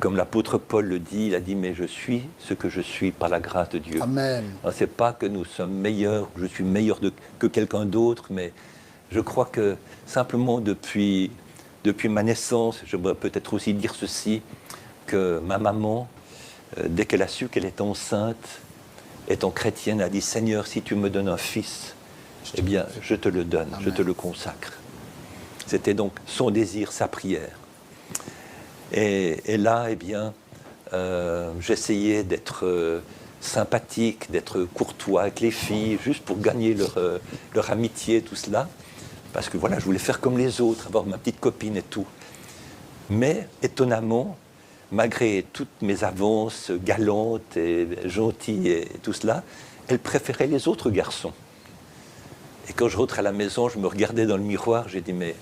Comme l'apôtre Paul le dit, il a dit « Mais je suis ce que je suis par la grâce de Dieu ». Amen. Ce n'est pas que nous sommes meilleurs, je suis meilleur que quelqu'un d'autre, mais je crois que simplement depuis ma naissance, je dois peut-être aussi dire ceci, que ma maman, dès qu'elle a su qu'elle était enceinte, étant chrétienne, a dit « Seigneur, si tu me donnes un fils, eh bien, je te le donne, je te le consacre ». C'était donc son désir, sa prière. Et là, eh bien, j'essayais d'être sympathique, d'être courtois avec les filles, juste pour gagner leur amitié, tout cela. Parce que voilà, je voulais faire comme les autres, avoir ma petite copine et tout. Mais, étonnamment, malgré toutes mes avances galantes et gentilles et tout cela, elle préférait les autres garçons. Et quand je rentre à la maison, je me regardais dans le miroir, j'ai dit, mais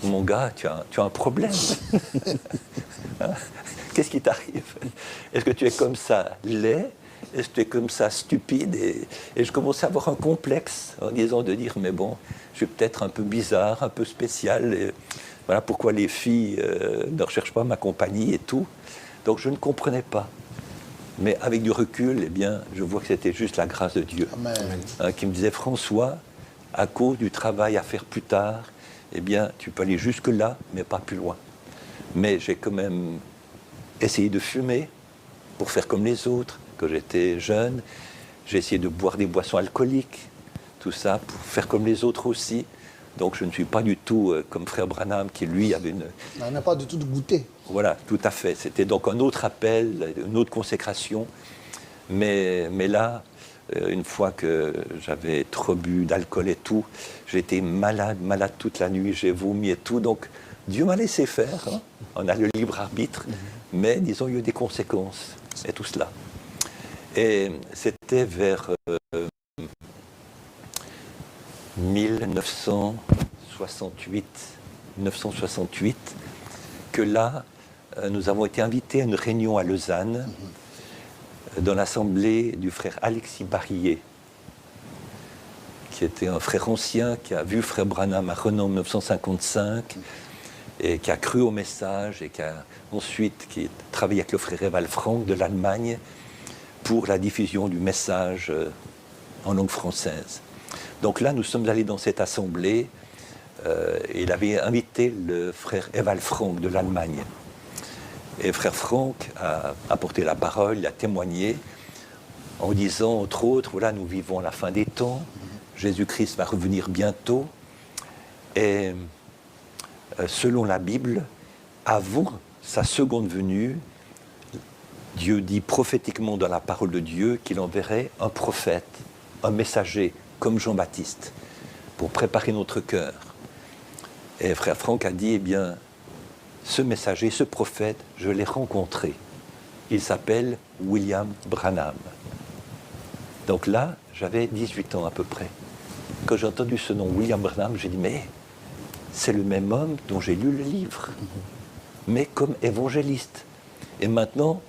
mon gars, tu as un problème. Hein? Qu'est-ce qui t'arrive? Est-ce que tu es comme ça laid? Est-ce que tu es comme ça stupide? Et je commençais à avoir un complexe en disant de dire, mais bon, je suis peut-être un peu bizarre, un peu spécial. Et voilà pourquoi les filles ne recherchent pas ma compagnie et tout. Donc je ne comprenais pas. Mais avec du recul, eh bien, je vois que c'était juste la grâce de Dieu. Hein, qui me disait, François, à cause du travail à faire plus tard, eh bien, tu peux aller jusque-là, mais pas plus loin. Mais j'ai quand même essayé de fumer pour faire comme les autres. Quand j'étais jeune, j'ai essayé de boire des boissons alcooliques, tout ça, pour faire comme les autres aussi. Donc je ne suis pas du tout comme frère Branham, qui lui avait une... On n'a pas du tout de goûter. Voilà, tout à fait. C'était donc un autre appel, une autre consécration. Mais là, une fois que j'avais trop bu d'alcool et tout, j'étais malade toute la nuit, j'ai vomi et tout. Donc Dieu m'a laissé faire, hein. On a le libre arbitre, mais disons, il y a eu des conséquences et tout cela. Et c'était vers 1968 que là, nous avons été invités à une réunion à Lausanne, dans l'assemblée du frère Alexis Barillet, qui était un frère ancien, qui a vu frère Branham à Renan en 1955, et qui a cru au message, et qui a ensuite travaillé avec le frère Eval Frank de l'Allemagne pour la diffusion du message en langue française. Donc là, nous sommes allés dans cette assemblée, et il avait invité le frère Eval Frank de l'Allemagne. Et frère Frank a apporté la parole, il a témoigné en disant, entre autres, voilà, nous vivons la fin des temps, Jésus-Christ va revenir bientôt, et selon la Bible, avant sa seconde venue, Dieu dit prophétiquement dans la parole de Dieu qu'il enverrait un prophète, un messager, comme Jean-Baptiste, pour préparer notre cœur. Et frère Frank a dit, eh bien, ce messager, ce prophète, je l'ai rencontré. Il s'appelle William Branham. Donc là, j'avais 18 ans à peu près. Quand j'ai entendu ce nom, William Branham, j'ai dit, mais c'est le même homme dont j'ai lu le livre, mais comme évangéliste. Et maintenant,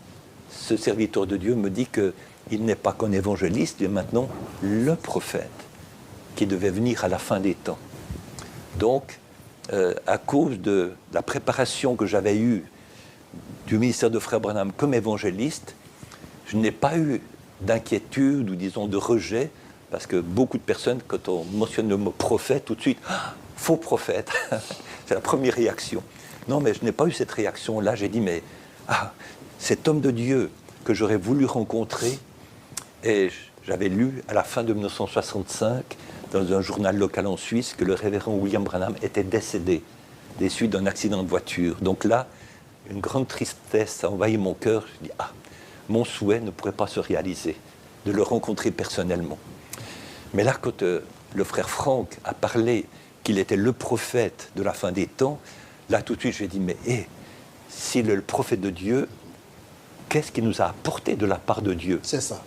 ce serviteur de Dieu me dit qu'il n'est pas qu'un évangéliste, il est maintenant le prophète qui devait venir à la fin des temps. Donc, à cause de la préparation que j'avais eue du ministère de frère Branham comme évangéliste, je n'ai pas eu d'inquiétude ou disons de rejet, parce que beaucoup de personnes, quand on mentionne le mot prophète, tout de suite, ah, faux prophète, c'est la première réaction. Non, mais je n'ai pas eu cette réaction-là, j'ai dit, mais cet homme de Dieu que j'aurais voulu rencontrer, et j'avais lu à la fin de 1965, dans un journal local en Suisse, que le révérend William Branham était décédé des suites d'un accident de voiture. Donc là, une grande tristesse a envahi mon cœur. Je dis, mon souhait ne pourrait pas se réaliser, de le rencontrer personnellement. Mais là, quand le frère Frank a parlé qu'il était le prophète de la fin des temps, là, tout de suite, j'ai dit, mais s'il est le prophète de Dieu, qu'est-ce qu'il nous a apporté de la part de Dieu? C'est ça.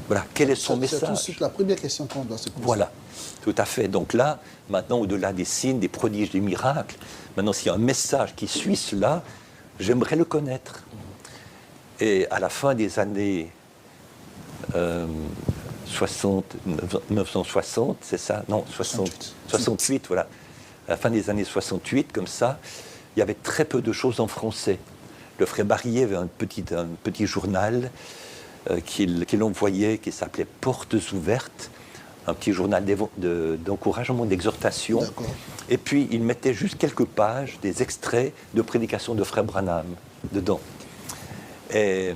Voilà, quel est son message? C'est tout de suite la première question qu'on doit se poser. Voilà, tout à fait. Donc là, maintenant, au-delà des signes, des prodiges, des miracles, maintenant, s'il y a un message qui suit cela, j'aimerais le connaître. Et à la fin des années 1960, c'est ça? Non, 68, voilà. À la fin des années 68, comme ça, il y avait très peu de choses en français. Le frère Barrier avait un petit journal qu'il envoyait, qui s'appelait Portes ouvertes, un petit journal d'encouragement, d'exhortation. D'accord. Et puis, il mettait juste quelques pages, des extraits de prédication de frère Branham dedans. Et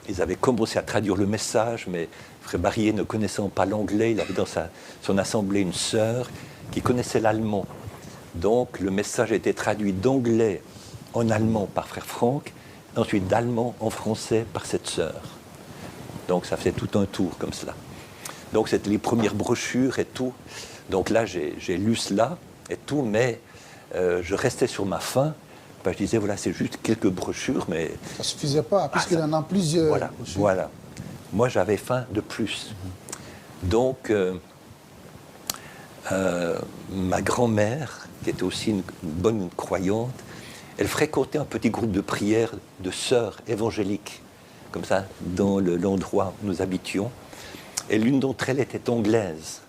ils avaient commencé à traduire le message, mais frère Barrier, ne connaissant pas l'anglais, il avait dans son assemblée une sœur qui connaissait l'allemand. Donc, le message a été traduit d'anglais en allemand par frère Franck, ensuite d'allemand en français par cette sœur. Donc, ça faisait tout un tour comme cela. Donc, c'était les premières brochures et tout. Donc là, j'ai lu cela et tout, mais je restais sur ma faim. Je disais, voilà, c'est juste quelques brochures, mais... Ça ne suffisait pas, puisqu'il y en a plusieurs. Voilà. Moi, j'avais faim de plus. Donc, ma grand-mère, qui était aussi une bonne croyante, elle fréquentait un petit groupe de prière de sœurs évangéliques, comme ça, dans l'endroit où nous habitions. Et l'une d'entre elles était anglaise.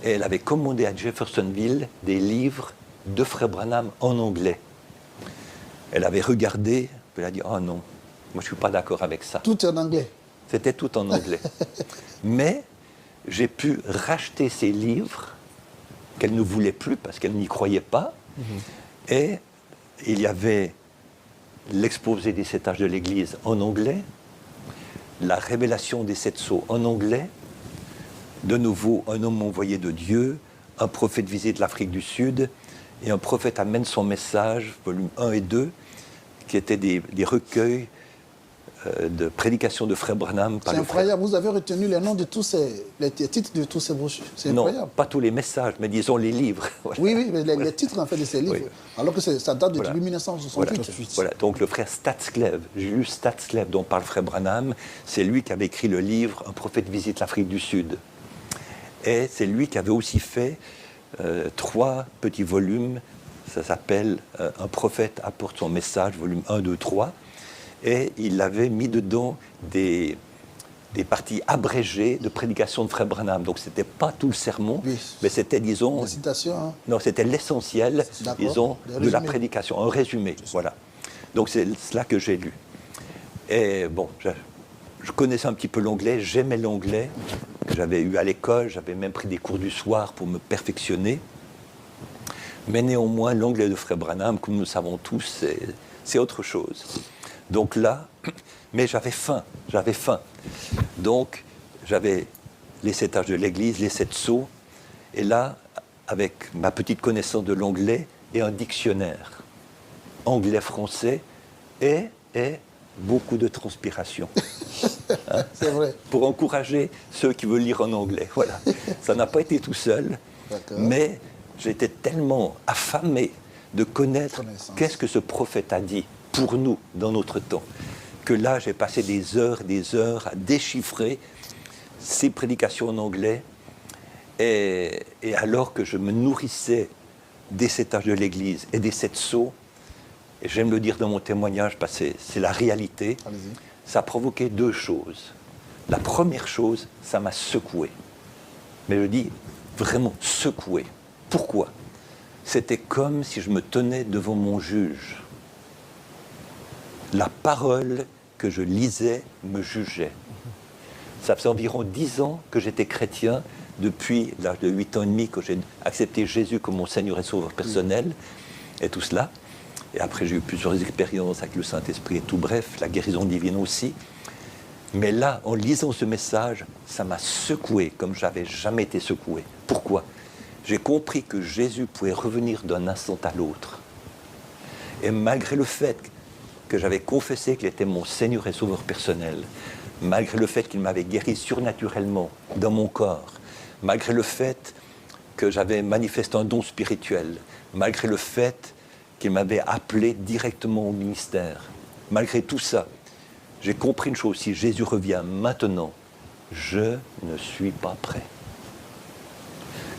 Et elle avait commandé à Jeffersonville des livres de frère Branham en anglais. Elle avait regardé, puis elle a dit « Oh non, moi je ne suis pas d'accord avec ça. » Tout est en anglais. C'était tout en anglais. Mais j'ai pu racheter ces livres qu'elle ne voulait plus parce qu'elle n'y croyait pas. Et il y avait l'exposé des 7 âges de l'Église en anglais, la révélation des 7 sceaux en anglais, de nouveau un homme envoyé de Dieu, un prophète visite l'Afrique du Sud, et un prophète amène son message, volume 1 et 2, qui étaient des recueils de prédication de frère Branham. C'est incroyable, vous avez retenu les noms de tous les titres de tous ces brochures. C'est incroyable. Non, pas tous les messages, mais disons les livres. Voilà. Oui, mais les titres en fait de ces livres, Oui. alors que ça date de Voilà. 1968. Voilà, donc le frère Statscleve, j'ai lu Statscleve dont parle frère Branham, c'est lui qui avait écrit le livre « Un prophète visite l'Afrique du Sud ». Et c'est lui qui avait aussi fait 3 petits volumes, ça s'appelle « Un prophète apporte son message », volume 1, 2, 3. Et il avait mis dedans des parties abrégées de prédication de frère Branham. Donc, ce n'était pas tout le sermon, Oui. mais c'était, disons... Les citations, hein. Non, c'était l'essentiel, D'accord. disons, Des de résumés. la prédication, un résumé, voilà. Donc, c'est cela que j'ai lu. Et bon, je connaissais un petit peu l'anglais, j'aimais l'anglais, que j'avais eu à l'école, j'avais même pris des cours du soir pour me perfectionner. Mais néanmoins, l'anglais de frère Branham, comme nous savons tous, c'est autre chose. Donc là, mais j'avais faim. Donc, j'avais les 7 âges de l'Église, les 7 sceaux, et là, avec ma petite connaissance de l'anglais et un dictionnaire anglais-français et beaucoup de transpiration. Hein, C'est vrai. pour encourager ceux qui veulent lire en anglais. Voilà. Ça n'a pas été tout seul, D'accord. mais j'étais tellement affamé de connaître Connaissance. qu'est-ce que ce prophète a dit pour nous dans notre temps, que là j'ai passé des heures à déchiffrer ces prédications en anglais, et alors que je me nourrissais des 7 âges de l'Église et des 7 sceaux, et j'aime le dire dans mon témoignage parce que c'est la réalité, Allez-y. ça a provoqué 2 choses. La première chose, ça m'a secoué. Mais je dis vraiment secoué. Pourquoi ? C'était comme si je me tenais devant mon juge. La parole que je lisais me jugeait. Ça faisait environ 10 ans que j'étais chrétien, depuis l'âge de 8 ans et demi, que j'ai accepté Jésus comme mon Seigneur et Sauveur personnel, et tout cela. Et après, j'ai eu plusieurs expériences avec le Saint-Esprit et tout, bref, la guérison divine aussi. Mais là, en lisant ce message, ça m'a secoué comme je n'avais jamais été secoué. Pourquoi ? J'ai compris que Jésus pouvait revenir d'un instant à l'autre. Et malgré le fait que j'avais confessé qu'il était mon Seigneur et Sauveur personnel, malgré le fait qu'il m'avait guéri surnaturellement dans mon corps, malgré le fait que j'avais manifesté un don spirituel, malgré le fait qu'il m'avait appelé directement au ministère, malgré tout ça, j'ai compris une chose, si Jésus revient maintenant, je ne suis pas prêt.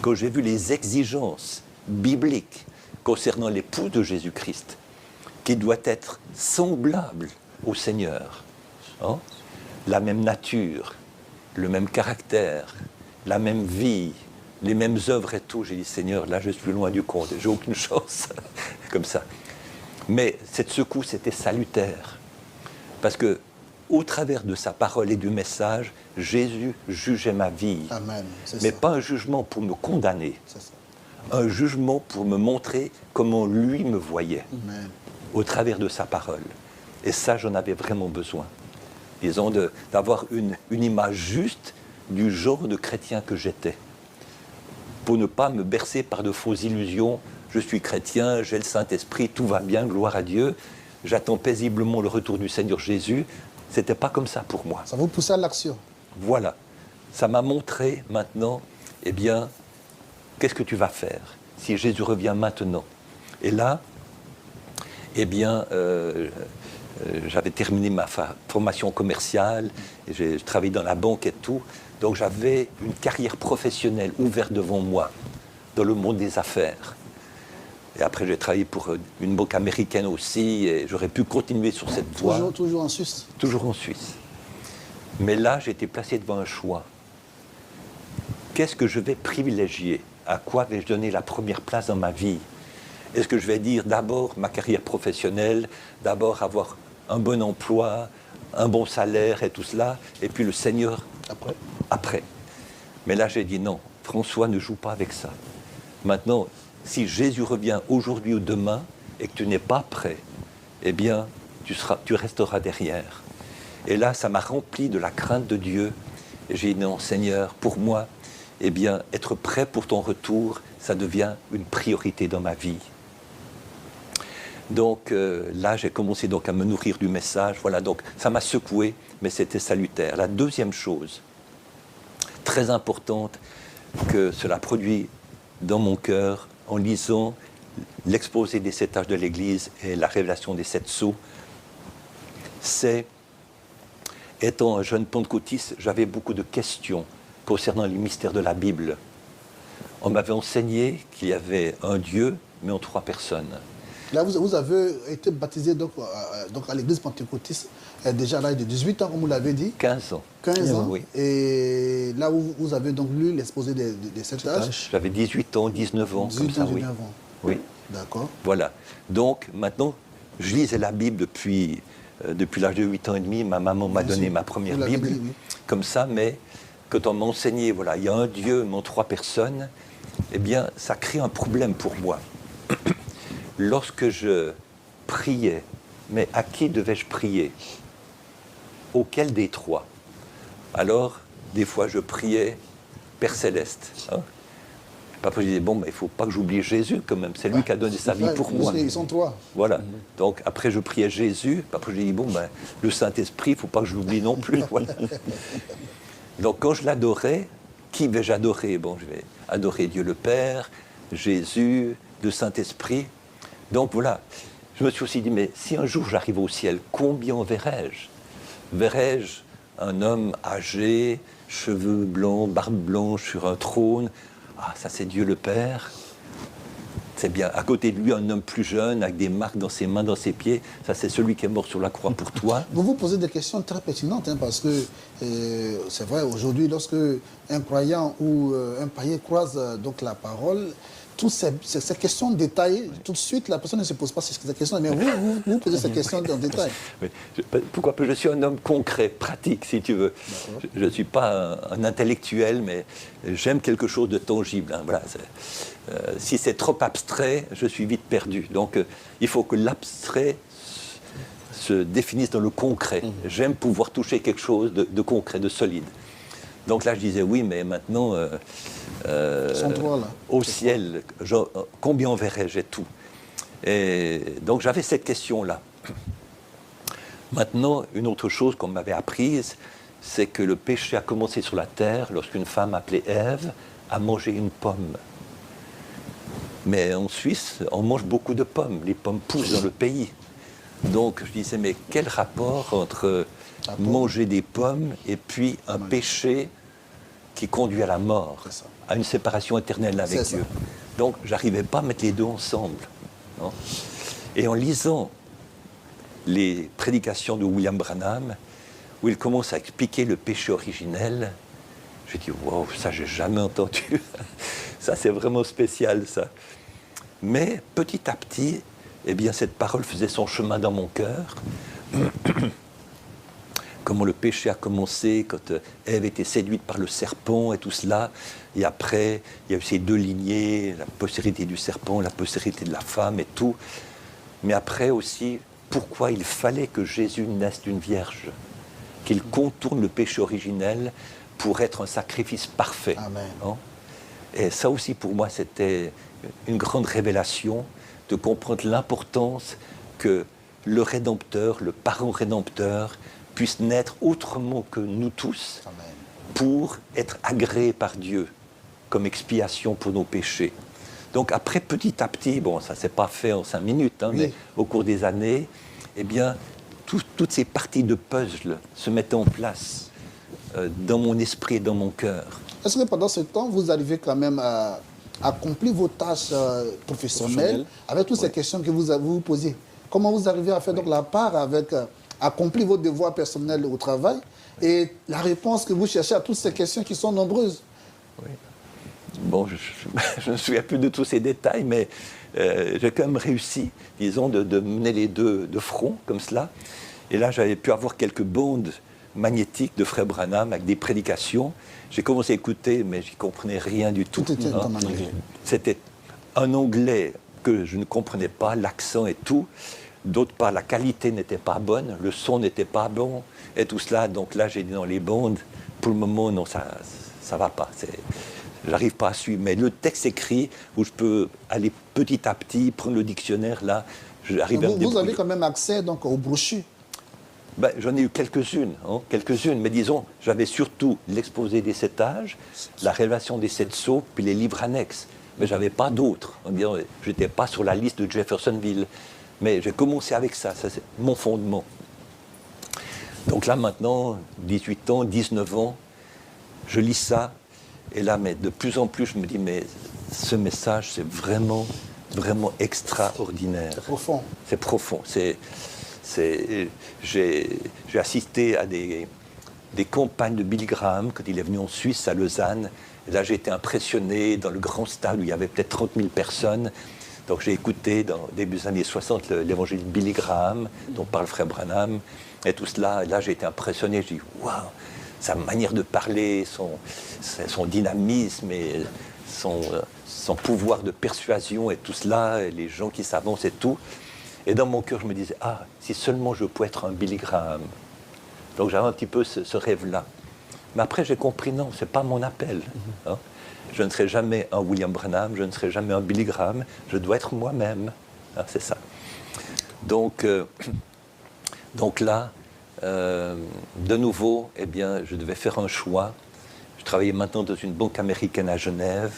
Quand j'ai vu les exigences bibliques concernant l'époux de Jésus-Christ, qui doit être semblable au Seigneur, hein, la même nature, le même caractère, la même vie, les mêmes œuvres et tout, j'ai dit, Seigneur, là je suis loin du compte, j'ai aucune chance, comme ça. Mais cette secousse était salutaire. Parce que, au travers de sa parole et du message, Jésus jugeait ma vie. Amen. Mais pas un jugement pour me condamner. C'est ça. Un jugement pour me montrer comment lui me voyait. Amen. Au travers de sa parole. Et ça, j'en avais vraiment besoin. Disons, d'avoir une image juste du genre de chrétien que j'étais. Pour ne pas me bercer par de fausses illusions. Je suis chrétien, j'ai le Saint-Esprit, tout va bien, gloire à Dieu. J'attends paisiblement le retour du Seigneur Jésus. C'était pas comme ça pour moi. Ça vous pousse à l'action. Voilà. Ça m'a montré maintenant, eh bien, qu'est-ce que tu vas faire si Jésus revient maintenant? Et là, eh bien, j'avais terminé ma formation commerciale, et je travaillais dans la banque et tout, donc j'avais une carrière professionnelle ouverte devant moi, dans le monde des affaires. Et après, j'ai travaillé pour une banque américaine aussi, et j'aurais pu continuer sur cette voie. Toujours en Suisse. Toujours en Suisse. Mais là, j'ai été placé devant un choix. Qu'est-ce que je vais privilégier? À quoi vais-je donner la première place dans ma vie? Est-ce que je vais dire d'abord ma carrière professionnelle, d'abord avoir un bon emploi, un bon salaire et tout cela, et puis le Seigneur après. Mais là, j'ai dit non, François, ne joue pas avec ça. Maintenant, si Jésus revient aujourd'hui ou demain et que tu n'es pas prêt, eh bien, tu resteras derrière. Et là, ça m'a rempli de la crainte de Dieu. Et j'ai dit non, Seigneur, pour moi, eh bien, être prêt pour ton retour, ça devient une priorité dans ma vie. Donc là, j'ai commencé donc à me nourrir du message. Voilà, donc ça m'a secoué, mais c'était salutaire. La deuxième chose, très importante, que cela produit dans mon cœur en lisant l'exposé des 7 âges de l'Église et la révélation des 7 sceaux, c'est, étant un jeune pentecôtiste, j'avais beaucoup de questions concernant les mystères de la Bible. On m'avait enseigné qu'il y avait un Dieu, mais en 3 personnes. Là, vous avez été baptisé donc à l'église pentecôtiste déjà à l'âge de 18 ans, comme vous l'avez dit. 15 ans. 15 ans. Oui. Et là où vous avez donc lu l'exposé des 7 âges. J'avais 18 ans, 19 ans, 18 comme ça, ans, oui. 19 ans. Oui. D'accord. Voilà. Donc, maintenant, je lisais la Bible depuis l'âge de 8 ans et demi. Ma maman m'a donné ma première Bible, dit, oui. comme ça, mais quand on m'a enseigné, voilà, il y a un Dieu, mais en 3 personnes, eh bien, ça crée un problème pour moi. Lorsque je priais, mais à qui devais-je prier? Auquel des 3? Alors, des fois, je priais Père Céleste. Hein? Après, je disais, bon, mais il ne faut pas que j'oublie Jésus quand même. C'est lui qui a donné sa vie pour moi. Ils sont 3. Voilà. Donc, après, je priais Jésus. Après, je dis, bon, ben, le Saint-Esprit, il ne faut pas que je l'oublie non plus. Voilà. Donc, quand je l'adorais, qui vais-je adorer? Bon, je vais adorer Dieu le Père, Jésus, le Saint-Esprit. Donc voilà, je me suis aussi dit, mais si un jour j'arrive au ciel, combien verrai-je? Verrai-je un homme âgé, cheveux blancs, barbe blanche sur un trône? Ah, ça c'est Dieu le Père. C'est bien. À côté de lui, un homme plus jeune, avec des marques dans ses mains, dans ses pieds. Ça c'est celui qui est mort sur la croix pour toi. Vous vous posez des questions très pertinentes, hein, parce que c'est vrai, aujourd'hui, lorsque un croyant ou un païen croise donc la parole, toutes ces questions de détail, tout de suite, la personne ne se pose pas ces questions, mais vous posez ces questions en détail. Oui. Pourquoi pas? Je suis un homme concret, pratique, si tu veux. Je ne suis pas un intellectuel, mais j'aime quelque chose de tangible. Hein. Voilà, si c'est trop abstrait, je suis vite perdu. Donc, il faut que l'abstrait se définisse dans le concret. J'aime pouvoir toucher quelque chose de concret, de solide. Donc là, je disais, oui, mais maintenant, au ciel, combien verrai-je tout? Et donc j'avais cette question-là. Maintenant, une autre chose qu'on m'avait apprise, c'est que le péché a commencé sur la terre lorsqu'une femme appelée Ève a mangé une pomme. Mais en Suisse, on mange beaucoup de pommes. Les pommes poussent dans le pays. Donc je disais, mais quel rapport entre manger des pommes et puis un péché qui conduit à la mort, à une séparation éternelle avec Dieu. Donc, je n'arrivais pas à mettre les deux ensemble. Non? Et en lisant les prédications de William Branham, où il commence à expliquer le péché originel, j'ai dit, wow, ça, j'ai jamais entendu. Ça, c'est vraiment spécial, ça. Mais, petit à petit, eh bien, cette parole faisait son chemin dans mon cœur. comment le péché a commencé, quand Ève était séduite par le serpent et tout cela. Et après, il y a eu ces deux lignées, la postérité du serpent, la postérité de la femme et tout. Mais après aussi, pourquoi il fallait que Jésus naisse d'une vierge, qu'il contourne le péché originel pour être un sacrifice parfait. Amen. Hein. Et ça aussi, pour moi, c'était une grande révélation de comprendre l'importance que le Rédempteur, le parent Rédempteur, puisse naître autrement que nous tous, Amen. pour être agréé par Dieu comme expiation pour nos péchés. Donc après, petit à petit, bon, ça ne s'est pas fait en 5 minutes, hein, Oui. mais au cours des années, eh bien, toutes ces parties de puzzle se mettaient en place dans mon esprit et dans mon cœur. Est-ce que pendant ce temps, vous arrivez quand même à accomplir vos tâches professionnelles avec toutes ces questions que vous vous posez? Comment vous arrivez à faire donc la part avec accomplir vos devoirs personnels au travail et la réponse que vous cherchez à toutes ces questions qui sont nombreuses? Oui. Bon, je ne me souviens plus de tous ces détails, mais j'ai quand même réussi, disons, de mener les deux de front, comme cela. Et là, j'avais pu avoir quelques bandes magnétiques de Frère Branham avec des prédications. J'ai commencé à écouter, mais je n'y comprenais rien du tout. Tout était en anglais. C'était un anglais que je ne comprenais pas, l'accent et tout. D'autre part, la qualité n'était pas bonne, le son n'était pas bon, et tout cela. Donc là, j'ai dit, non, les bandes, pour le moment, non, ça ne va pas. J'arrive pas à suivre. Mais le texte écrit, où je peux aller petit à petit, prendre le dictionnaire, là, j'arrive à me débrouiller. Vous avez quand même accès donc, aux brochures? Ben, j'en ai eu quelques-unes, mais disons, j'avais surtout l'exposé des 7 âges, la révélation des 7 sceaux, puis les livres annexes. Mais je n'avais pas d'autres. Je n'étais pas sur la liste de Jeffersonville. Mais j'ai commencé avec ça, c'est mon fondement. Donc là, maintenant, 18 ans, 19 ans, je lis ça, et là, mais de plus en plus, je me dis, mais ce message, c'est vraiment, vraiment extraordinaire. C'est profond. C'est profond. J'ai assisté à des campagnes de Billy Graham quand il est venu en Suisse, à Lausanne. Et là, j'ai été impressionné dans le grand stade où il y avait peut-être 30 000 personnes. Donc j'ai écouté, dans début des années 60, l'évangile de Billy Graham, dont parle Frère Branham, et tout cela. Et là, j'ai été impressionné. Je dis, waouh, sa manière de parler, son dynamisme et son pouvoir de persuasion et tout cela, et les gens qui s'avancent et tout. Et dans mon cœur, je me disais, ah, si seulement je pouvais être un Billy Graham. Donc j'avais un petit peu ce rêve-là. Mais après, j'ai compris, non, ce n'est pas mon appel. Hein. Je ne serai jamais un William Branham, je ne serai jamais un Billy Graham, je dois être moi-même. Hein, c'est ça. Donc là, de nouveau, eh bien, je devais faire un choix. Je travaillais maintenant dans une banque américaine à Genève,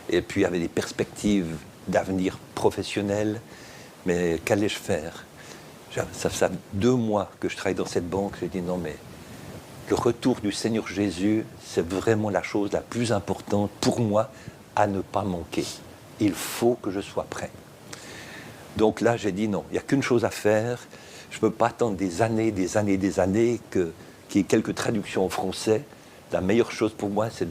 et puis il y avait des perspectives d'avenir professionnel. Mais qu'allais-je faire? Ça fait 2 mois que je travaille dans cette banque. J'ai dit non, mais le retour du Seigneur Jésus, c'est vraiment la chose la plus importante pour moi à ne pas manquer. Il faut que je sois prêt. Donc là, j'ai dit non, il n'y a qu'une chose à faire. Je ne peux pas attendre des années qu'il y ait quelques traductions en français. La meilleure chose pour moi, c'est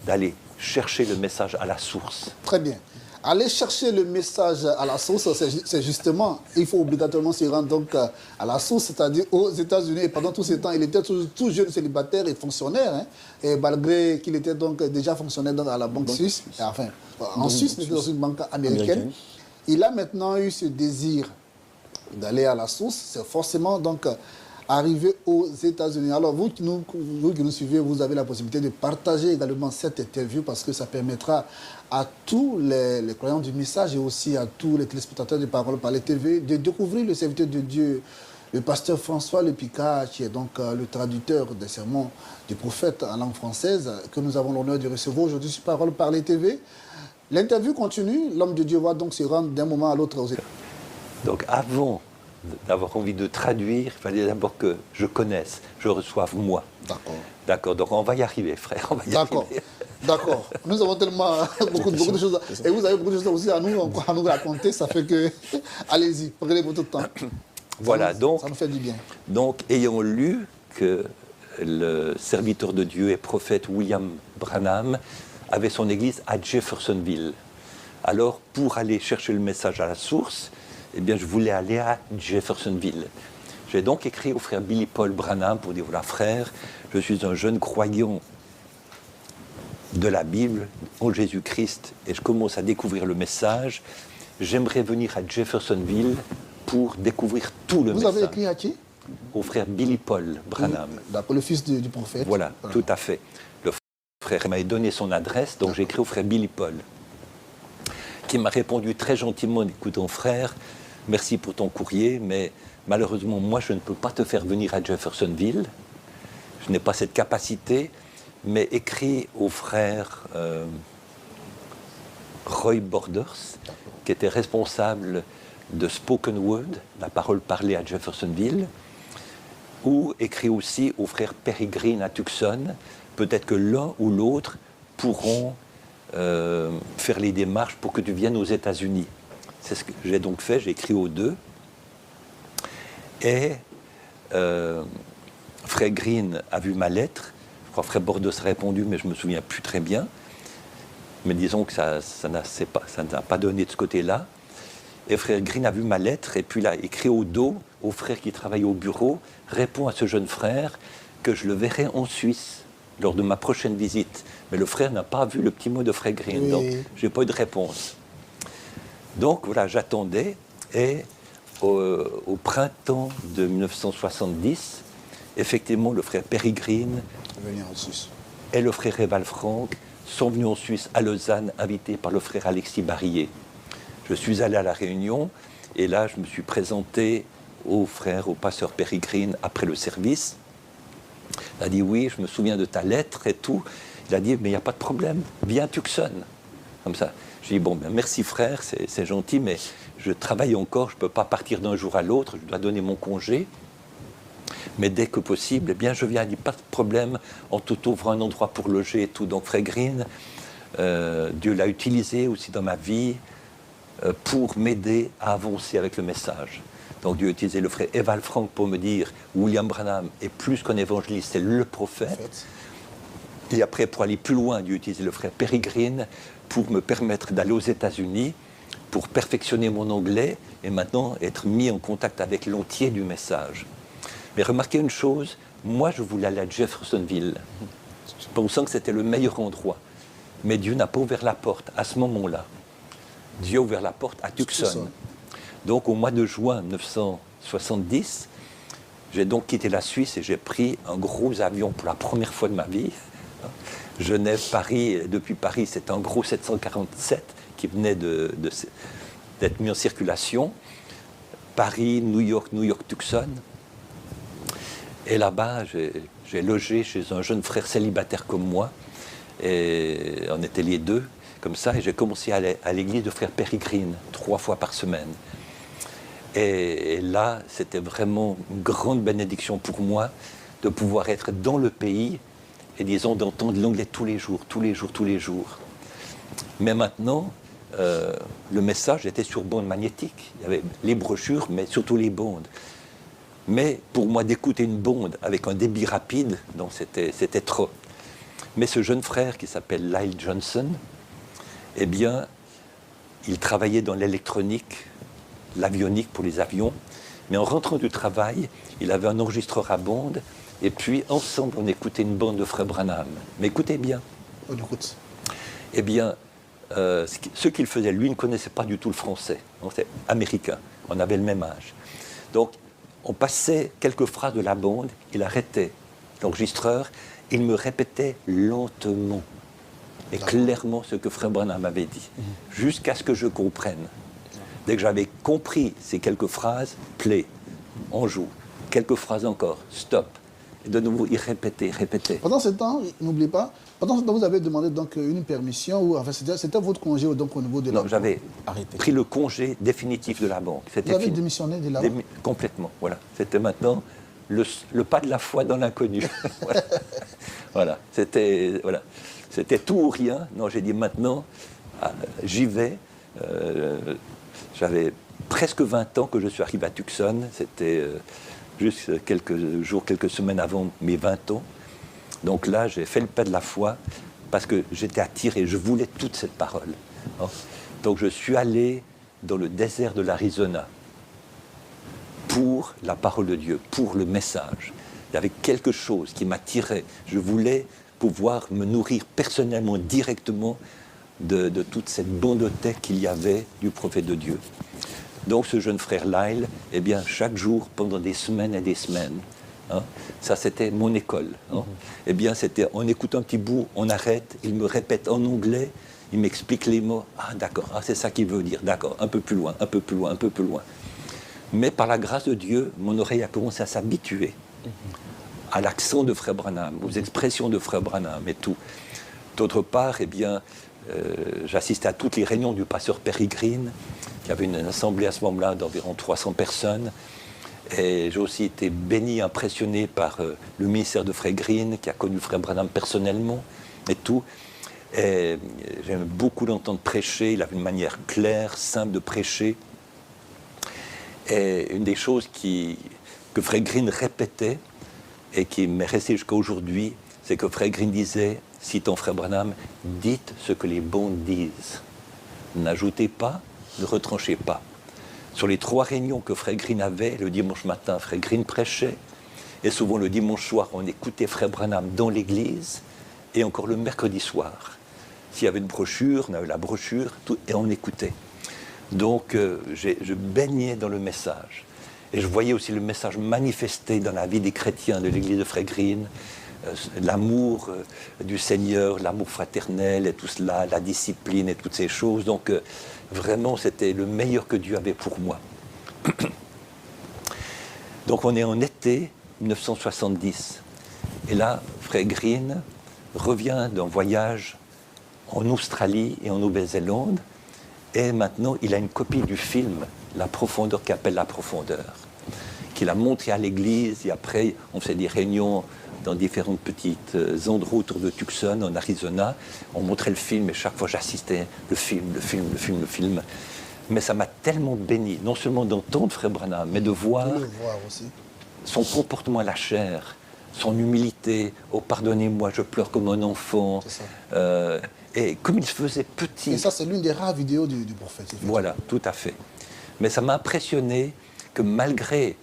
d'aller chercher le message à la source. Très bien. Aller chercher le message à la source, c'est justement, il faut obligatoirement se rendre donc à la source, c'est-à-dire aux États-Unis. Et pendant tout ce temps, il était tout jeune célibataire et fonctionnaire, hein, et malgré qu'il était donc déjà fonctionnaire à la banque suisse, enfin, en Suisse, mais dans une banque américaine, il a maintenant eu ce désir d'aller à la source. C'est forcément donc arrivé aux États-Unis. Alors vous qui nous suivez, vous avez la possibilité de partager également cette interview parce que ça permettra à tous les croyants du message et aussi à tous les téléspectateurs de Parole par les TV de découvrir le serviteur de Dieu, le pasteur François Le Picard, qui est donc le traducteur des sermons du prophète en langue française, que nous avons l'honneur de recevoir aujourd'hui sur Parole par les TV. L'interview continue, l'homme de Dieu va donc se rendre d'un moment à l'autre aux États-Unis. Donc avant d'avoir envie de traduire, il fallait d'abord que je connaisse, je reçoive moi. D'accord. D'accord, donc on va y arriver, frère. D'accord. D'accord. Nous avons tellement beaucoup de choses. Et vous avez beaucoup de choses aussi à nous raconter. Ça fait que, allez-y, prenez votre temps. Voilà, ça nous fait du bien. Donc, ayant lu que le serviteur de Dieu et prophète William Branham avait son église à Jeffersonville. Alors, pour aller chercher le message à la source, eh bien, je voulais aller à Jeffersonville. J'ai donc écrit au frère Billy Paul Branham pour dire, voilà frère, je suis un jeune croyant de la Bible, en Jésus-Christ, et je commence à découvrir le message. J'aimerais venir à Jeffersonville pour découvrir tout le message. Vous avez écrit à qui? Au frère Billy Paul Branham. D'accord, le fils du prophète. Voilà, tout à fait. Le frère m'a donné son adresse, donc j'ai écrit au frère Billy Paul, qui m'a répondu très gentiment, écoutons frère, merci pour ton courrier, mais malheureusement, moi, je ne peux pas te faire venir à Jeffersonville. Je n'ai pas cette capacité, mais écrit au frère Roy Borders, qui était responsable de Spoken Word, la parole parlée à Jeffersonville, ou écrit aussi au frère Perry Green à Tucson. Peut-être que l'un ou l'autre pourront faire les démarches pour que tu viennes aux États-Unis. C'est ce que j'ai donc fait, j'ai écrit aux deux. Et frère Green a vu ma lettre. Je crois que frère Bordeaux a répondu, mais je ne me souviens plus très bien. Mais disons que ça n'a pas donné de ce côté-là. Et frère Green a vu ma lettre et puis il a écrit au dos au frère qui travaille au bureau, réponds à ce jeune frère que je le verrai en Suisse lors de ma prochaine visite. Mais le frère n'a pas vu le petit mot de frère Green, donc je n'ai pas eu de réponse. Donc voilà, j'attendais et au printemps de 1970, effectivement, le frère Perry Green et le frère Eval Franck sont venus en Suisse, à Lausanne, invités par le frère Alexis Barillet. Je suis allé à la réunion et là, je me suis présenté au frère, au pasteur Perry Green après le service. Il a dit, oui, je me souviens de ta lettre et tout. Il a dit, mais il n'y a pas de problème, viens à Tucson. Comme ça. J'ai dit, bon, ben, merci frère, c'est gentil, mais je travaille encore, je ne peux pas partir d'un jour à l'autre, je dois donner mon congé. Mais dès que possible, eh bien, je viens. Il dit, pas de problème, on te ouvre un endroit pour loger et tout. Donc, frère Green, Dieu l'a utilisé aussi dans ma vie pour m'aider à avancer avec le message. Donc, Dieu a utilisé le frère Eval Franck pour me dire, William Branham est plus qu'un évangéliste, c'est le prophète. Et après, pour aller plus loin, Dieu a utilisé le frère Perry Green pour me permettre d'aller aux États-Unis, pour perfectionner mon anglais et maintenant être mis en contact avec l'entier du message. Mais remarquez une chose, moi je voulais aller à Jeffersonville, pensant que c'était le meilleur endroit. Mais Dieu n'a pas ouvert la porte à ce moment-là. Dieu a ouvert la porte à Tucson. Donc au mois de juin 1970, j'ai donc quitté la Suisse et j'ai pris un gros avion pour la première fois de ma vie. Genève, Paris, et depuis Paris, c'est un gros 747 qui venait d'être mis en circulation. Paris, New York, Tucson. Et là-bas, j'ai logé chez un jeune frère célibataire comme moi. Et on était les deux, comme ça. Et j'ai commencé à aller à l'église de frère Perry Green, 3 fois par semaine. Et là, c'était vraiment une grande bénédiction pour moi de pouvoir être dans le pays et, disons, d'entendre l'anglais tous les jours. Mais maintenant, le message était sur bande magnétique. Il y avait les brochures, mais surtout les bandes. Mais pour moi, d'écouter une bande avec un débit rapide, non, c'était trop. Mais ce jeune frère qui s'appelle Lyle Johnson, eh bien, il travaillait dans l'électronique, l'avionique pour les avions. Mais en rentrant du travail, il avait un enregistreur à bande. Et puis, ensemble, on écoutait une bande de frère Branham. Mais écoutez bien. On écoute. Eh bien, ce qu'il faisait, lui, ne connaissait pas du tout le français. C'était américain. On avait le même âge. Donc, on passait quelques phrases de la bande, il arrêtait l'enregistreur, il me répétait lentement et clairement ce que frère Branham avait dit, jusqu'à ce que je comprenne. Dès que j'avais compris ces quelques phrases, play, on joue, quelques phrases encore, stop. Et de nouveau, il répétait. Pendant ce temps, n'oubliez pas, pendant ce temps, vous avez demandé donc une permission, ou enfin, c'était votre congé donc, au niveau de la banque. Non, j'avais pris le congé définitif de la banque. Vous avez démissionné de la banque? Complètement, voilà. C'était maintenant le pas de la foi dans l'inconnu. Voilà. C'était tout ou rien. Non, j'ai dit maintenant, j'y vais. J'avais presque 20 ans que je suis arrivé à Tucson. C'était juste quelques jours, quelques semaines avant mes 20 ans. Donc là, j'ai fait le pas de la foi parce que j'étais attiré, je voulais toute cette parole. Donc je suis allé dans le désert de l'Arizona pour la parole de Dieu, pour le message. Il y avait quelque chose qui m'attirait. Je voulais pouvoir me nourrir personnellement, directement, de toute cette bonté qu'il y avait du prophète de Dieu. Donc ce jeune frère Lyle, eh bien, chaque jour, pendant des semaines et des semaines, hein, ça c'était mon école. Hein, eh bien, c'était, on écoute un petit bout, on arrête, il me répète en anglais, il m'explique les mots. Ah d'accord, ah, c'est ça qu'il veut dire, d'accord, un peu plus loin, un peu plus loin, un peu plus loin. Mais par la grâce de Dieu, mon oreille a commencé à s'habituer à l'accent de Frère Branham, aux expressions de Frère Branham et tout. D'autre part, eh bien, j'assistais à toutes les réunions du pasteur Peregrine, qui avait une assemblée à ce moment-là d'environ 300 personnes. Et j'ai aussi été béni, impressionné par le ministère de Frère Green, qui a connu Frère Branham personnellement et tout. Et j'aime beaucoup l'entendre prêcher. Il avait une manière claire, simple de prêcher. Et une des choses que Frère Green répétait et qui m'est resté jusqu'à aujourd'hui, c'est que Frère Green disait, citant Frère Branham, « Dites ce que les bons disent. N'ajoutez pas, ne retranchez pas. » Sur les 3 réunions que Frère Green avait, le dimanche matin, Frère Green prêchait, et souvent le dimanche soir, on écoutait Frère Branham dans l'église, et encore le mercredi soir. S'il y avait une brochure, on avait la brochure, tout, et on écoutait. Donc, je baignais dans le message. Et je voyais aussi le message manifesté dans la vie des chrétiens de l'église de Frère Green, l'amour du Seigneur, l'amour fraternel et tout cela, la discipline et toutes ces choses. Donc, vraiment, c'était le meilleur que Dieu avait pour moi. Donc, on est en été 1970. Et là, Frère Green revient d'un voyage en Australie et en Nouvelle-Zélande. Et maintenant, il a une copie du film La profondeur, qui appelle La profondeur, qu'il a montré à l'église. Et après, on fait des réunions dans différentes petites endroits autour de Tucson, en Arizona. On montrait le film et chaque fois j'assistais, le film. Mais ça m'a tellement béni, non seulement d'entendre Frère Branham, mais de voir aussi son comportement à la chair, son humilité. Oh, pardonnez-moi, je pleure comme un enfant. Et comme il se faisait petit. Et ça, c'est l'une des rares vidéos du prophète. Voilà, tout à fait. Mais ça m'a impressionné que malgré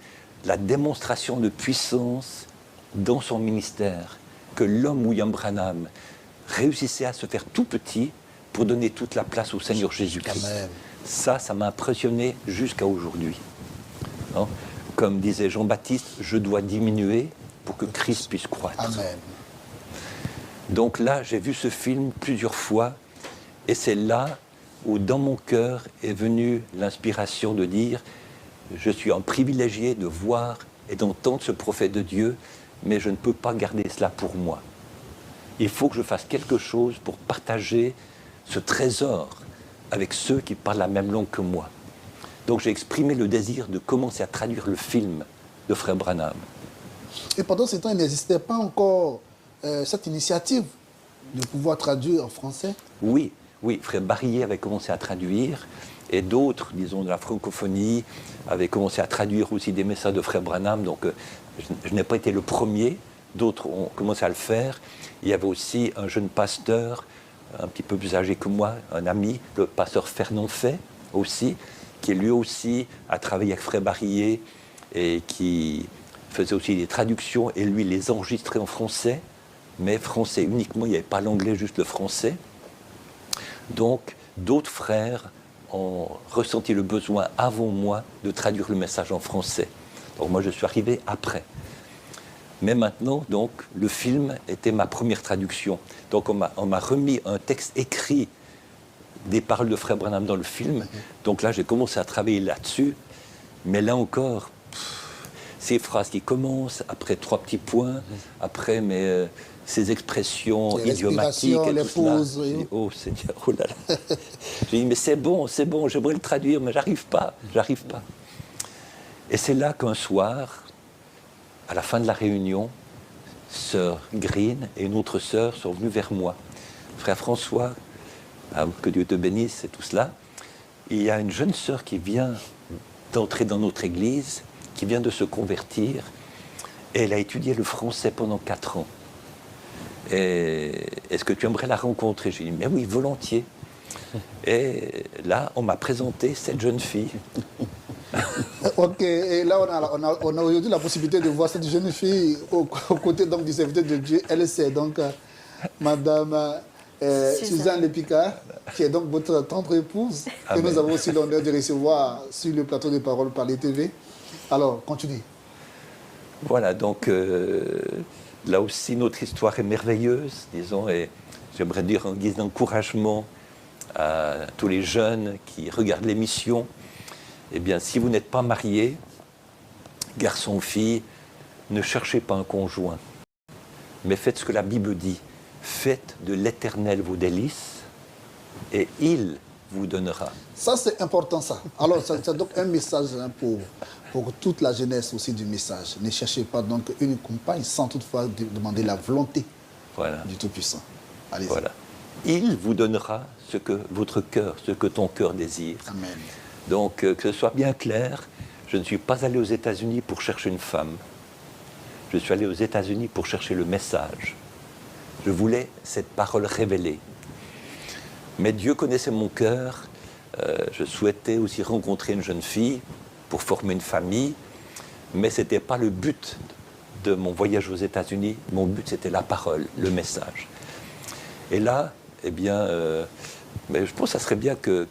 la démonstration de puissance dans son ministère, que l'homme William Branham réussissait à se faire tout petit pour donner toute la place au Seigneur Jésus-Christ. Ça m'a impressionné jusqu'à aujourd'hui. Hein? Comme disait Jean-Baptiste, je dois diminuer pour que Christ puisse croître. Amen. Donc là, j'ai vu ce film plusieurs fois, et c'est là où dans mon cœur est venue l'inspiration de dire, je suis un privilégié de voir et d'entendre ce prophète de Dieu, mais je ne peux pas garder cela pour moi. Il faut que je fasse quelque chose pour partager ce trésor avec ceux qui parlent la même langue que moi. Donc j'ai exprimé le désir de commencer à traduire le film de Frère Branham. Et pendant ce temps, il n'existait pas encore cette initiative de pouvoir traduire en français? Oui, Frère Barillet avait commencé à traduire, et d'autres, disons, de la francophonie, avaient commencé à traduire aussi des messages de Frère Branham. Donc je n'ai pas été le premier, d'autres ont commencé à le faire. Il y avait aussi un jeune pasteur, un petit peu plus âgé que moi, un ami, le pasteur Fernand Fay aussi, qui lui aussi a travaillé avec Frère Barillet et qui faisait aussi des traductions, et lui les enregistrait en français, mais français uniquement, il n'y avait pas l'anglais, juste le français. Donc d'autres frères ont ressenti le besoin avant moi de traduire le message en français. Donc moi je suis arrivé après. Mais maintenant, donc, le film était ma première traduction. Donc on m'a remis un texte écrit des paroles de Frère Branham dans le film. Donc là, j'ai commencé à travailler là-dessus. Mais là encore, ces phrases qui commencent, après 3 petits points, après ces expressions idiomatiques et les tout cela. pauses. J'ai dit, oh Seigneur, oh là là. J'ai dit, mais c'est bon, j'aimerais le traduire, mais j'arrive pas. Et c'est là qu'un soir, à la fin de la réunion, sœur Green et une autre sœur sont venues vers moi. Frère François, que Dieu te bénisse et tout cela. Il y a une jeune sœur qui vient d'entrer dans notre église, qui vient de se convertir, et elle a étudié le français pendant 4 ans. Et est-ce que tu aimerais la rencontrer? J'ai dit, mais oui, volontiers. Et là, on m'a présenté cette jeune fille. Ok, et là on a aujourd'hui la possibilité de voir cette jeune fille aux côtés donc, du serviteur de Dieu. Elle, c'est donc Madame Suzanne Lepicard, qui est donc votre tendre épouse, que nous avons aussi l'honneur de recevoir sur le plateau de Parole par les TV. Alors, continue. Voilà, donc là aussi notre histoire est merveilleuse, disons, et j'aimerais dire en guise d'encouragement à tous les jeunes qui regardent l'émission, eh bien, si vous n'êtes pas marié, garçon ou fille, ne cherchez pas un conjoint, mais faites ce que la Bible dit. Faites de l'Éternel vos délices et il vous donnera. Ça, c'est important, ça. Alors, c'est donc un message hein, pour toute la jeunesse aussi du message. Ne cherchez pas donc une compagne sans toutefois demander la volonté du Tout-Puissant. Allez-y. Voilà. Il vous donnera ce que votre cœur, ce que ton cœur désire. Amen. Donc, que ce soit bien clair, je ne suis pas allé aux États-Unis pour chercher une femme. Je suis allé aux États-Unis pour chercher le message. Je voulais cette parole révélée. Mais Dieu connaissait mon cœur. Je souhaitais aussi rencontrer une jeune fille pour former une famille. Mais ce n'était pas le but de mon voyage aux États-Unis. Mon but, c'était la parole, le message. Et là, eh bien, mais je pense que ça serait bien que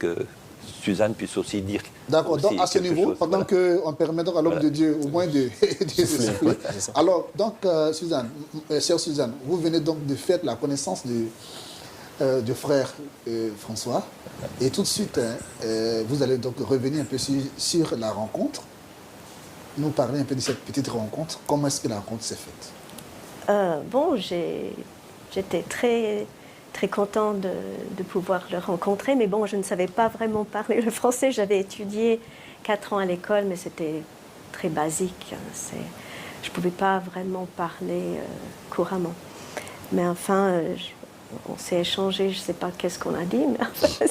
Suzanne puisse aussi dire. D'accord, donc à ce niveau, pendant qu'on permet donc à l'homme de Dieu au moins de souffler. Alors, donc, Suzanne, chère Suzanne, vous venez donc de faire la connaissance du frère François. Et tout de suite, vous allez donc revenir un peu sur la rencontre. Nous parler un peu de cette petite rencontre. Comment est-ce que la rencontre s'est faite? Bon, j'étais très contente de pouvoir le rencontrer, mais bon, je ne savais pas vraiment parler le français. J'avais étudié 4 ans à l'école, mais c'était très basique. Je ne pouvais pas vraiment parler couramment. Mais enfin, on s'est échangé, je ne sais pas qu'est-ce qu'on a dit, mais enfin,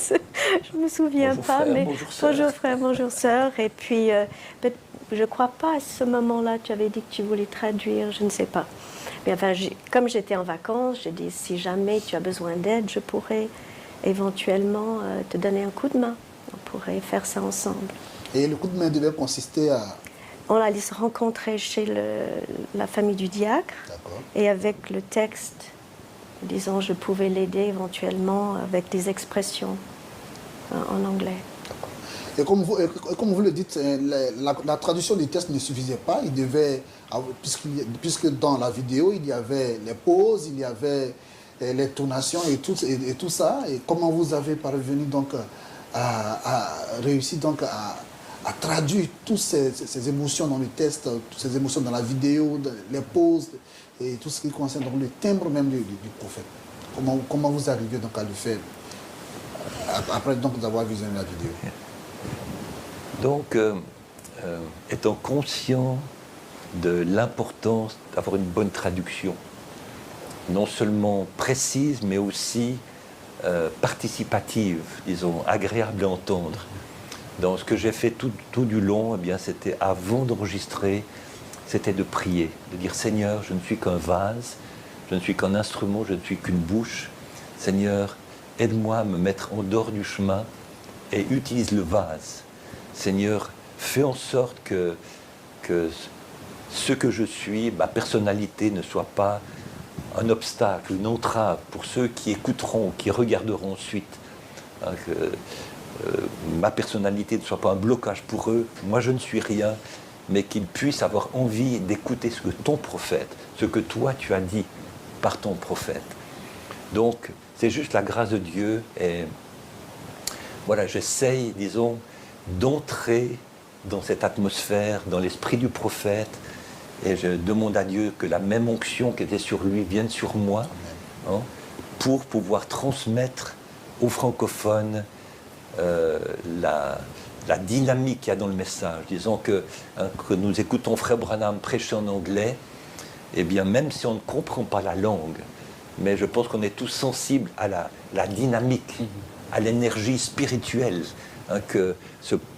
je ne me souviens bonjour pas. Frère, Mais bonjour frère, bonjour sœur. Et puis, je ne crois pas à ce moment-là, tu avais dit que tu voulais traduire, je ne sais pas. Mais enfin, comme j'étais en vacances, j'ai dit, si jamais tu as besoin d'aide, je pourrais éventuellement te donner un coup de main. On pourrait faire ça ensemble. Et le coup de main devait consister à... On allait se rencontrer chez la famille du diacre. Et avec le texte, disons, je pouvais l'aider éventuellement avec des expressions en anglais. Et comme vous le dites, la traduction du texte ne suffisait pas. Il devait, puisque dans la vidéo, il y avait les pauses, il y avait les tonations et tout ça. Et comment vous avez parvenu donc à réussir donc à traduire toutes ces émotions dans le texte, toutes ces émotions dans la vidéo, les pauses et tout ce qui concerne donc le timbre même du prophète. Comment vous arrivez donc à le faire après donc d'avoir visionné la vidéo? Donc, étant conscient de l'importance d'avoir une bonne traduction, non seulement précise, mais aussi participative, disons, agréable à entendre. Donc, ce que j'ai fait tout du long, eh bien, c'était avant d'enregistrer, c'était de prier, de dire « Seigneur, je ne suis qu'un vase, je ne suis qu'un instrument, je ne suis qu'une bouche. Seigneur, aide-moi à me mettre en dehors du chemin et utilise le vase. Seigneur, fais en sorte que ce que je suis, ma personnalité ne soit pas un obstacle, une entrave pour ceux qui écouteront, qui regarderont ensuite. Hein, que ma personnalité ne soit pas un blocage pour eux. Moi, je ne suis rien, mais qu'ils puissent avoir envie d'écouter ce que ton prophète, ce que toi tu as dit par ton prophète. Donc, c'est juste la grâce de Dieu. Et voilà, j'essaye, disons, d'entrer dans cette atmosphère, dans l'esprit du prophète, et je demande à Dieu que la même onction qui était sur lui vienne sur moi, hein, pour pouvoir transmettre aux francophones la dynamique qu'il y a dans le message. Disons que nous écoutons Frère Branham prêcher en anglais, et bien même si on ne comprend pas la langue, mais je pense qu'on est tous sensibles à la dynamique, à l'énergie spirituelle, hein, que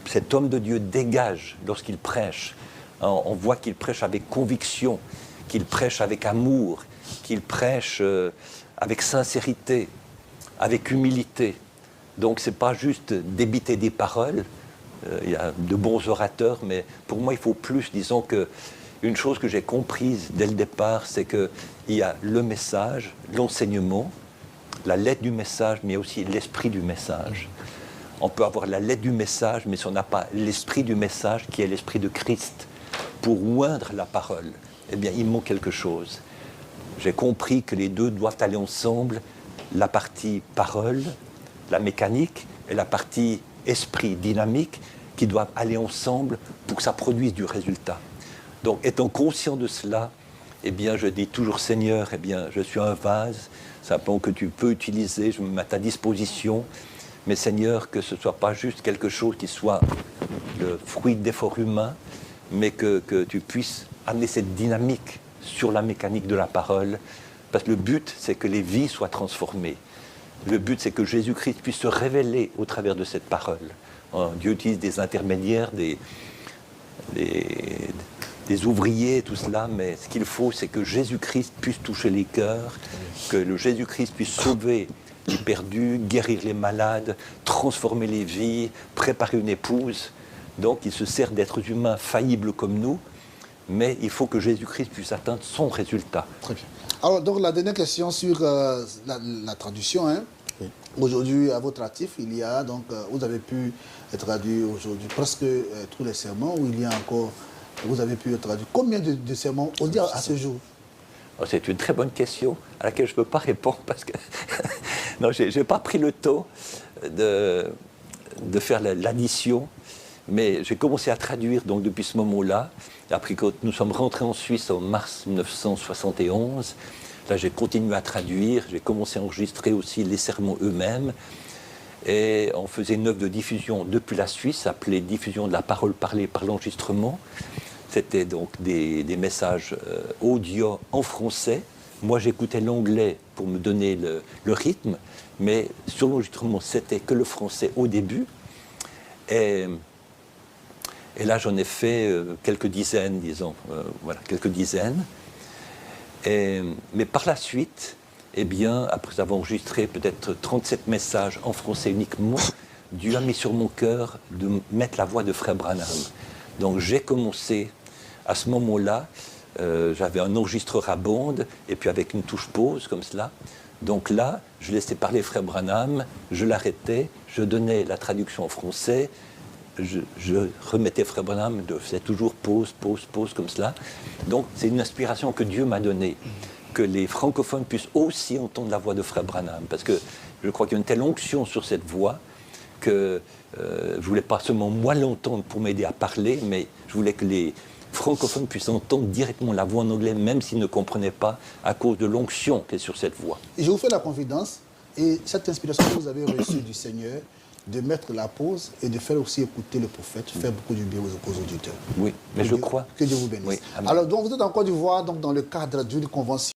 cet homme de Dieu dégage lorsqu'il prêche. Hein, on voit qu'il prêche avec conviction, qu'il prêche avec amour, qu'il prêche avec sincérité, avec humilité. Donc ce n'est pas juste débiter des paroles, il y a de bons orateurs, mais pour moi, il faut plus. Disons qu'une chose que j'ai comprise dès le départ, c'est qu'il y a le message, l'enseignement, la lettre du message, mais aussi l'esprit du message. On peut avoir la lettre du message, mais si on n'a pas l'esprit du message, qui est l'esprit de Christ, pour oindre la parole, eh bien, il manque quelque chose. J'ai compris que les deux doivent aller ensemble, la partie parole, la mécanique, et la partie esprit dynamique, qui doivent aller ensemble pour que ça produise du résultat. Donc, étant conscient de cela, eh bien, je dis toujours, Seigneur, eh bien, je suis un vase, simplement que tu peux utiliser, je me mets à ta disposition, mais Seigneur, que ce ne soit pas juste quelque chose qui soit le fruit d'efforts humains, mais que tu puisses amener cette dynamique sur la mécanique de la parole, parce que le but, c'est que les vies soient transformées. Le but, c'est que Jésus-Christ puisse se révéler au travers de cette parole. Dieu utilise des intermédiaires, des ouvriers, tout cela, mais ce qu'il faut, c'est que Jésus-Christ puisse toucher les cœurs, que le Jésus-Christ puisse sauver les perdus, guérir les malades, transformer les vies, préparer une épouse. Donc, il se sert d'êtres humains faillibles comme nous, mais il faut que Jésus-Christ puisse atteindre son résultat. Très bien. Alors, donc, la dernière question sur la traduction. Hein. Oui. Aujourd'hui, à votre actif, il y a, donc, vous avez pu traduire aujourd'hui presque tous les sermons, où il y a encore, vous avez pu traduire combien de sermons à ce jour? C'est une très bonne question à laquelle je ne peux pas répondre parce que non, je n'ai pas pris le temps de faire l'addition, mais j'ai commencé à traduire donc, depuis ce moment-là. Après que nous sommes rentrés en Suisse en mars 1971, là j'ai continué à traduire, j'ai commencé à enregistrer aussi les sermons eux-mêmes. Et on faisait une œuvre de diffusion depuis la Suisse, appelée Diffusion de la parole parlée par l'enregistrement. C'était donc des messages audio en français. Moi, j'écoutais l'anglais pour me donner le rythme, mais sur l'enregistrement, c'était que le français au début. Et là, j'en ai fait quelques dizaines, disons. Voilà, quelques dizaines. Mais par la suite, eh bien, après avoir enregistré peut-être 37 messages en français uniquement, Dieu a mis sur mon cœur de mettre la voix de Frère Branham. Donc, j'ai commencé à ce moment-là, j'avais un enregistreur à bande, et puis avec une touche pause, comme cela. Donc là, je laissais parler Frère Branham, je l'arrêtais, je donnais la traduction en français, je remettais Frère Branham, je faisais toujours pause, pause, pause, comme cela. Donc c'est une inspiration que Dieu m'a donnée, que les francophones puissent aussi entendre la voix de Frère Branham, parce que je crois qu'il y a une telle onction sur cette voix que je ne voulais pas seulement moi l'entendre pour m'aider à parler, mais je voulais que les francophones puissent entendre directement la voix en anglais, même s'ils ne comprenaient pas, à cause de l'onction qui est sur cette voix. Et je vous fais la confidence, et cette inspiration que vous avez reçue du Seigneur, de mettre la pause et de faire aussi écouter le prophète, faire beaucoup du bien aux auditeurs. Oui, mais je crois. Que Dieu vous bénisse. Oui, alors, donc, vous êtes en Côte d'Ivoire, donc dans le cadre d'une convention.